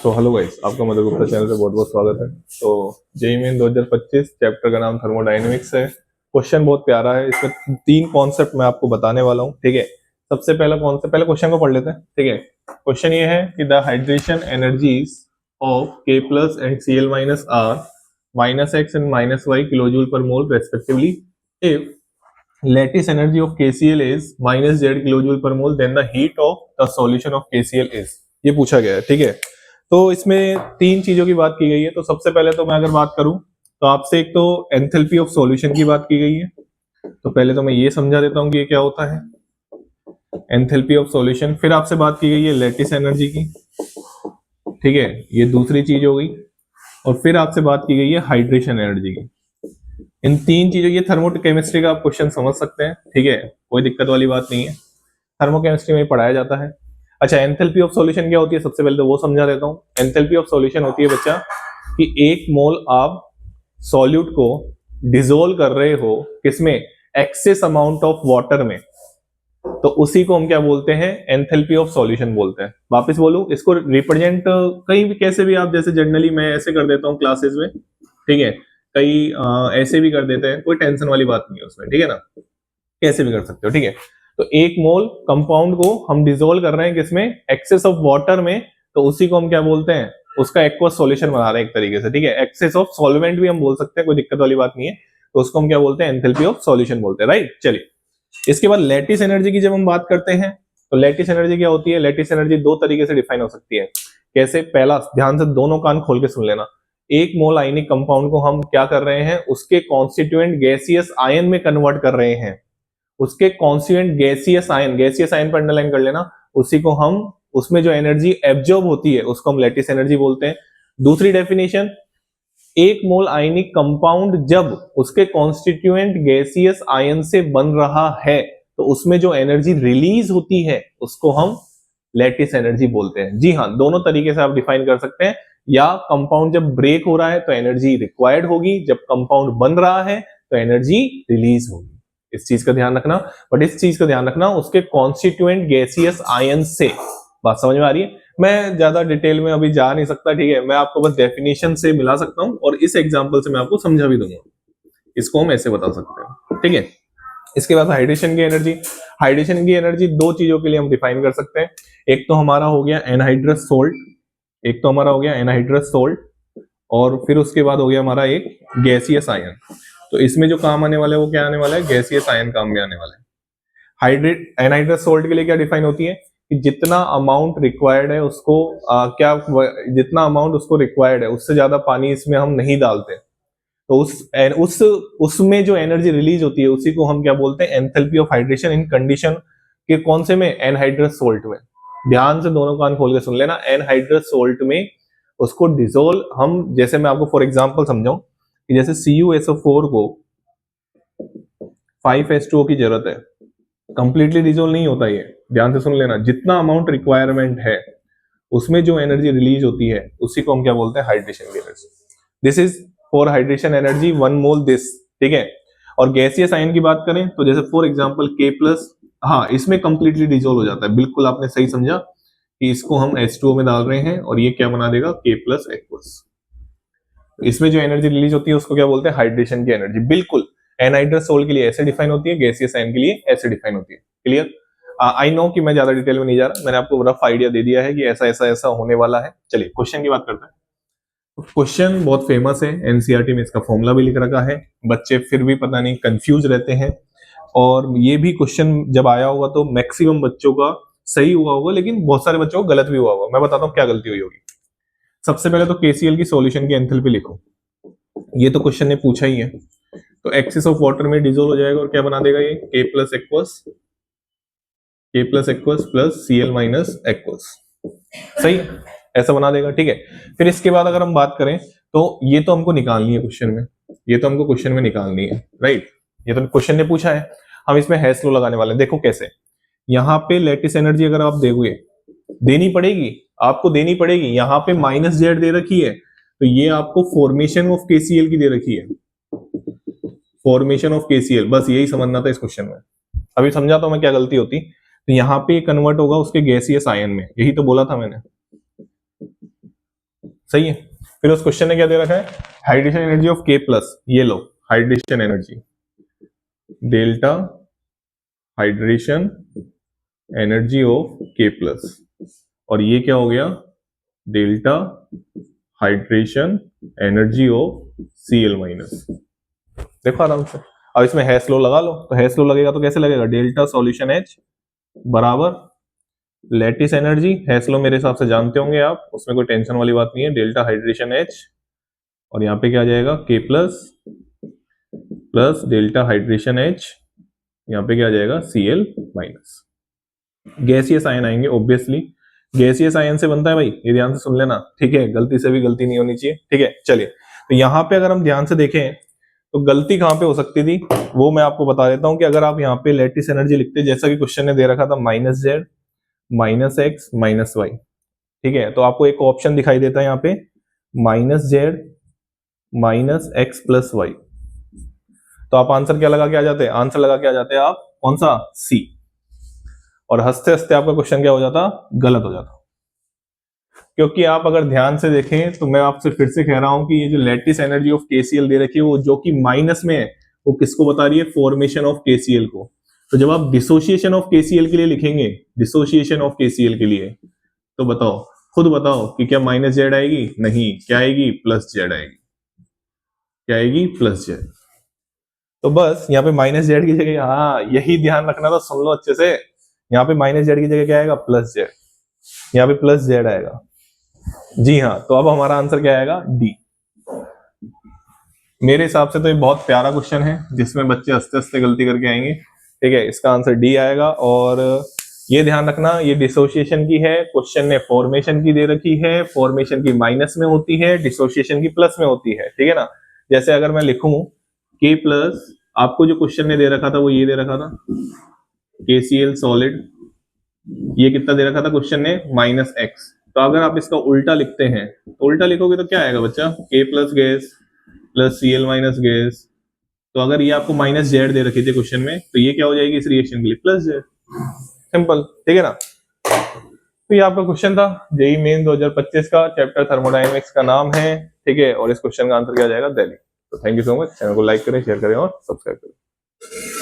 तो hello guys, आपका mother Gupta channel पे बहुत बहुत स्वागत है। तो जेईई मेन 2025 चैप्टर का नाम थर्मोडायनेमिक्स है। क्वेश्चन बहुत प्यारा है। इसमें तीन कॉन्सेप्ट मैं आपको बताने वाला हूँ, ठीक है। सबसे पहला कॉन्सेप्ट, पहले क्वेश्चन को पढ़ लेते हैं, ठीक है। क्वेश्चन ये है कि the hydration energies of K plus and Cl minus are minus X and minus Y kilo joule per mole respectively if lattice energy of KCl is minus Z kilojoule per mole, then the heat of the solution of KCl is, ये पूछा गया है, ठीक है। तो इसमें तीन चीजों की बात की गई है। तो सबसे पहले तो मैं अगर बात करूं तो आपसे एक तो एंथैल्पी ऑफ सॉल्यूशन की बात की गई है। तो पहले तो मैं ये समझा देता हूं कि ये क्या होता है, एंथैल्पी ऑफ सॉल्यूशन। फिर आपसे बात की गई है लैटिस एनर्जी की, ठीक है, ये दूसरी चीज हो गई। और फिर आपसे बात की गई है हाइड्रेशन एनर्जी की। इन तीन चीजों, ये थर्मोकेमिस्ट्री का आप क्वेश्चन समझ सकते हैं, ठीक है, कोई दिक्कत वाली बात नहीं है, थर्मोकेमिस्ट्री में पढ़ाया जाता है। अच्छा, एंथैल्पी ऑफ सॉल्यूशन क्या होती है, सबसे पहले तो वो समझा देता हूं। एंथैल्पी ऑफ सॉल्यूशन होती है बच्चा कि एक मोल आप सॉल्यूट को डिसोल्व कर रहे हो किसमें, एक्सेस अमाउंट ऑफ वाटर में, तो उसी को हम क्या बोलते हैं, एंथैल्पी ऑफ सॉल्यूशन बोलते हैं। वापस बोलूं, इसको रिप्रेजेंट कहीं भी कैसे भी आप, जैसे जनरली मैं ऐसे कर देता हूं क्लासेस में, ठीक है, कई ऐसे भी कर देते हैं, कोई टेंशन वाली बात नहीं है उसमें, ठीक है ना, कैसे भी कर सकते हो, ठीक है। तो एक मोल कंपाउंड को हम डिसोल्व कर रहे हैं किसमें, एक्सेस ऑफ वाटर में, तो उसी को हम क्या बोलते हैं, उसका एक्वस सॉल्यूशन बना रहे हैं एक तरीके से, ठीक है। एक्सेस ऑफ सॉल्वेंट भी हम बोल सकते हैं, कोई दिक्कत वाली बात नहीं है। तो उसको हम क्या बोलते हैं, एंथैल्पी ऑफ सॉल्यूशन बोलते हैं, राइट। चलिए, इसके बाद लैटिस एनर्जी की जब हम बात करते हैं तो लैटिस एनर्जी क्या होती है, लैटिस एनर्जी दो तरीके से डिफाइन हो सकती है। कैसे, पहला, ध्यान से दोनों कान खोल के सुन लेना। एक मोल आयनिक कंपाउंड को हम क्या कर रहे हैं, उसके कॉन्स्टिट्यूएंट गैसियस आयन में कन्वर्ट कर रहे हैं। उसके कॉन्स्टिट्यूएंट गैसियस आयन पर अंडरलाइन कर लेना, उसी को हम, उसमें जो एनर्जी एब्जॉर्ब होती है उसको हम लैटिस एनर्जी बोलते हैं। दूसरी डेफिनेशन, एक मोल आयनिक कंपाउंड जब उसके कॉन्स्टिट्यूएंट गैसियस आयन से बन रहा है तो उसमें जो एनर्जी रिलीज होती है उसको हम लैटिस एनर्जी बोलते हैं। जी हाँ, दोनों तरीके से आप डिफाइन कर सकते हैं। या कंपाउंड जब ब्रेक हो रहा है तो एनर्जी रिक्वायर्ड होगी, जब कंपाउंड बन रहा है तो एनर्जी रिलीज होगी। इस चीज का ध्यान रखना, बट इस चीज का ध्यान रखना उसके कॉन्स्टिट्यूएंट गैसियस आयन से। बात समझ में आ रही है। मैं ज्यादा डिटेल में अभी जा नहीं सकता, ठीक है, मैं आपको बस डेफिनेशन से मिला सकता हूं और इस एग्जांपल से मैं आपको समझा भी दूंगा। इसको हम ऐसे बता सकते हैं, ठीक है। इसके बाद हाइड्रेशन की एनर्जी। हाइड्रेशन की एनर्जी दो चीजों के लिए हम डिफाइन कर सकते हैं। एक तो हमारा हो गया एनहाइड्रस सोल्ट, एक तो हमारा हो गया एनहाइड्रस सोल्ट, और फिर उसके बाद हो गया हमारा एक गैसियस आयन। तो इसमें जो काम आने वाला है वो क्या आने वाला है, गैसियस आयन काम में आने वाला है। हाइड्रेट एनहाइड्रस सोल्ट के लिए क्या डिफाइन होती है कि जितना अमाउंट रिक्वायर्ड है उसको जितना अमाउंट उसको रिक्वायर्ड है उससे ज्यादा पानी इसमें हम नहीं डालते, तो उसमें जो एनर्जी रिलीज होती है उसी को हम क्या बोलते हैं, enthalpy of hydration in condition के कौन से में, एनहाइड्रस सोल्ट में। ध्यान से दोनों कान खोल के सुन लेना, एनहाइड्रस सोल्ट में उसको डिसोल्व हम, जैसे मैं आपको फॉर एग्जांपल समझाऊं कि जैसे CuSO4 को 5H2O की जरूरत है, कंप्लीटली डिसोल्व नहीं होता ये, ध्यान से सुन लेना। जितना अमाउंट रिक्वायरमेंट है उसमें जो एनर्जी रिलीज होती है उसी को हम क्या बोलते हैं, हाइड्रेशन की energy. This is for hydration energy 1 mole this, ठीक है। और गैसियस आयन की बात करें तो जैसे फॉर एग्जांपल K प्लस, हाँ, इसमें कंप्लीटली डिसोल्व हो जाता है, बिल्कुल आपने सही समझा कि इसको हम H2O में डाल रहे हैं और ये क्या बना देगा, K प्लस एक्वस। इसमें जो एनर्जी रिलीज होती है उसको क्या बोलते हैं, हाइड्रेशन की एनर्जी। बिल्कुल एनहाइड्रस सोल्ट के लिए ऐसे डिफाइन होती है, गैसियस आयन के लिए ऐसे डिफाइन होती है। क्लियर। आई नो कि मैं ज्यादा डिटेल में नहीं जा रहा, मैंने आपको रफ आइडिया दे दिया है कि ऐसा ऐसा ऐसा होने वाला है। चलिए क्वेश्चन की बात करते हैं। क्वेश्चन बहुत फेमस है, एनसीईआरटी में इसका फॉर्मूला भी लिख रखा है, बच्चे फिर भी पता नहीं कंफ्यूज रहते हैं। और ये भी क्वेश्चन जब आया होगा तो मैक्सिमम बच्चों का सही हुआ होगा, लेकिन बहुत सारे बच्चों को गलत भी हुआ होगा। मैं बताता हूँ क्या गलती हुई होगी। सबसे पहले तो KCl की सॉल्यूशन की एंथैल्पी लिखो, ये तो क्वेश्चन ने पूछा ही है। तो एक्सेस ऑफ वाटर में डिसोल्व हो जाएगा और क्या बना देगा ये, K plus aqueous plus Cl minus aqueous, सही, ऐसा बना देगा, ठीक है। फिर इसके बाद अगर हम बात करें तो ये तो हमको निकालनी है क्वेश्चन में, ये तो हमको क्वेश्चन में निकालनी है, राइट। ये तो क्वेश्चन ने पूछा है, हम इसमें हैश लो लगाने वाले हैं। देखो कैसे, यहाँ पे लैटिस एनर्जी अगर आप देखोगे, देनी पड़ेगी, आपको देनी पड़ेगी। यहाँ पे -Z दे रखी है तो ये आपको फॉर्मेशन ऑफ KCl की दे रखी है, फॉर्मेशन ऑफ KCl, बस यही समझना था इस क्वेश्चन में। अभी समझा तो मैं क्या गलती होती, तो यहाँ पे कन्वर्ट होगा उसके गैसियस आयन में, यही तो बोला था मैंने। सही है। फिर उस क्वेश्चन ने क्या दे रखा है, hydration energy of K plus, ये लो hydration energy, delta hydration energy of K plus, और ये क्या हो गया, delta hydration energy of Cl minus. देखो आराम से, अब इसमें हैश लो लगा लो, तो हैश लो लगेगा तो कैसे लगेगा, डेल्टा सॉल्यूशन H बराबर लैटिस एनर्जी, हैश लो मेरे हिसाब से जानते होंगे आप, उसमें कोई टेंशन वाली बात नहीं है, डेल्टा हाइड्रेशन H, और यहाँ पे क्या आ जाएगा K plus plus delta hydration H, यहाँ पे क्या आ जाएगा Cl माइनस। गैसियस आयन आएंगे ऑब्वियसली, गैसियस आयन से बनता है भाई, ये ध्यान से सुन लेना, ठीक है, गलती से भी गलती नहीं होनी चाहिए, ठीक है। चलिए, तो यहाँ पे अगर हम ध्यान से देखें तो गलती कहाँ पे हो सकती थी वो मैं आपको बता देता हूँ, कि अगर आप यहाँ पे लैटिस एनर्जी लिखते जैसा कि क्वेश्चन ने दे रखा था -z -x -y, ठीक है, तो आपको एक ऑप्शन दिखाई देता है यहाँ पे -z -x + y, तो आप आंसर क्या लगा के आ जाते हैं, आंसर लगा के आ जाते हैं आप कौन सा, सी, और हंसते हंसते आपका क्वेश्चन क्या हो जाता, गलत हो जाता। क्योंकि आप अगर ध्यान से देखें तो मैं आपसे फिर से कह रहा हूं कि ये जो लैटिस एनर्जी ऑफ KCl दे रखी है वो जो कि माइनस में है, वो किसको बता रही है, फॉर्मेशन ऑफ KCl को। तो जब आप डिसोसिएशन ऑफ KCl के लिए लिखेंगे, डिसोसिएशन ऑफ KCl के लिए, तो बताओ, खुद बताओ कि क्या -z आएगी, नहीं, क्या आएगी, +z आएगी, क्या आएगी, +z। तो बस यहाँ पे -z की जगह, हाँ यही ध्यान रखना था, सुन लो अच्छे से, यहाँ पे -z की जगह क्या आएगा, +z, यहाँ पे +z आएगा, जी हाँ। तो अब हमारा आंसर क्या आएगा, डी। मेरे हिसाब से तो ये बहुत प्यारा क्वेश्चन है जिसमें बच्चे हंसते हंसते गलती करके आएंगे, ठीक है, इसका आंसर डी आएगा। और ये ध्यान रखना, ये डिसोसिएशन की है, क्वेश्चन ने फॉर्मेशन की दे रखी है, फॉर्मेशन की माइनस में होती है, डिसोसिएशन की प्लस में होती है, ठीक है ना। जैसे अगर मैं लिखूं K प्लस, आपको जो क्वेश्चन ने दे रखा था वो ये दे रखा था KCl सॉलिड, ये कितना दे रखा था क्वेश्चन ने, -x, तो अगर आप इसका उल्टा लिखते हैं तो उल्टा लिखोगे तो क्या आएगा बच्चा, K plus gas plus Cl minus gas, तो अगर ये आपको -z दे रखी थी क्वेश्चन में, तो ये क्या हो जाएगी इस रिएक्शन के लिए, +z, सिंपल, ठीक है ना। तो ये आपका क्वेश्चन था जेईई मेन 2025 का, चैप्टर थर्मोडायनेमिक्स का नाम है, ठीक है, और इस क्वेश्चन का आंसर क्या आ जाएगा, दिल्ली। तो thank you so much, channel को लाइक करें, शेयर करें और सब्सक्राइब करें।